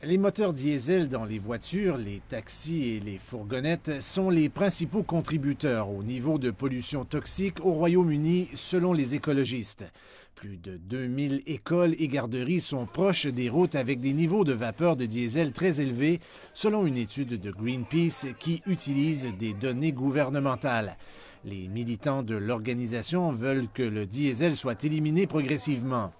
Les moteurs diesel dans les voitures, les taxis et les fourgonnettes sont les principaux contributeurs au niveau de pollution toxique au Royaume-Uni selon les écologistes. Plus de 2000 écoles et garderies sont proches des routes avec des niveaux de vapeur de diesel très élevés selon une étude de Greenpeace qui utilise des données gouvernementales. Les militants de l'organisation veulent que le diesel soit éliminé progressivement.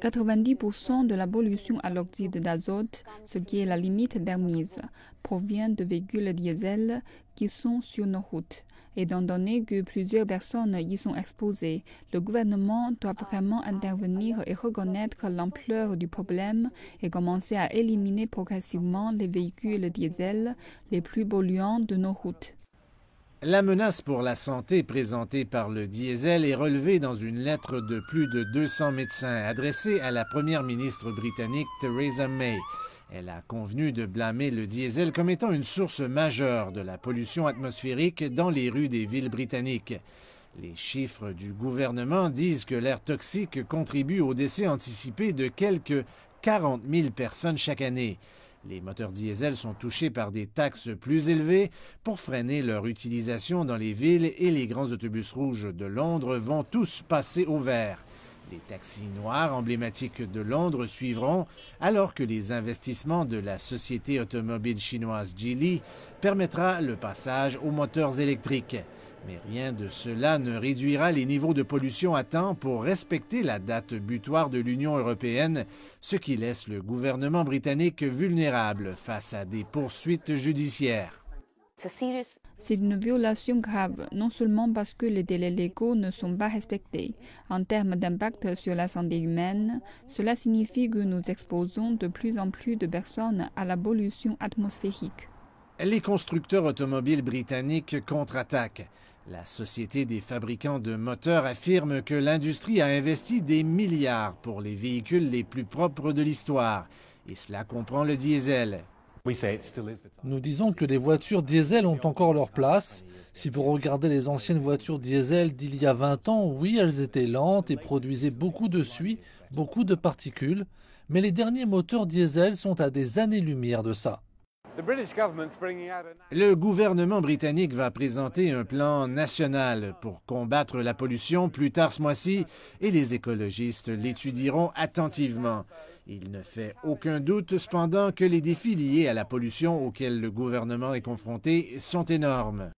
90% de la pollution à l'oxyde d'azote, ce qui est la limite permise, provient de véhicules diesel qui sont sur nos routes. Étant donné que plusieurs personnes y sont exposées, le gouvernement doit vraiment intervenir et reconnaître l'ampleur du problème et commencer à éliminer progressivement les véhicules diesel les plus polluants de nos routes. La menace pour la santé présentée par le diesel est relevée dans une lettre de plus de 200 médecins adressée à la première ministre britannique Theresa May. Elle a convenu de blâmer le diesel comme étant une source majeure de la pollution atmosphérique dans les rues des villes britanniques. Les chiffres du gouvernement disent que l'air toxique contribue au décès anticipé de quelques 40 000 personnes chaque année. Les moteurs diesel sont touchés par des taxes plus élevées pour freiner leur utilisation dans les villes et les grands autobus rouges de Londres vont tous passer au vert. Les taxis noirs emblématiques de Londres suivront, alors que les investissements de la société automobile chinoise Geely permettra le passage aux moteurs électriques. Mais rien de cela ne réduira les niveaux de pollution à temps pour respecter la date butoir de l'Union européenne, ce qui laisse le gouvernement britannique vulnérable face à des poursuites judiciaires. C'est une violation grave, non seulement parce que les délais légaux ne sont pas respectés. En termes d'impact sur la santé humaine, cela signifie que nous exposons de plus en plus de personnes à la pollution atmosphérique. Les constructeurs automobiles britanniques contre-attaquent. La Société des fabricants de moteurs affirme que l'industrie a investi des milliards pour les véhicules les plus propres de l'histoire. Et cela comprend le diesel. Nous disons que les voitures diesel ont encore leur place. Si vous regardez les anciennes voitures diesel d'il y a 20 ans, oui, elles étaient lentes et produisaient beaucoup de suie, beaucoup de particules. Mais les derniers moteurs diesel sont à des années-lumière de ça. Le gouvernement britannique va présenter un plan national pour combattre la pollution plus tard ce mois-ci et les écologistes l'étudieront attentivement. Il ne fait aucun doute cependant que les défis liés à la pollution auxquels le gouvernement est confronté sont énormes.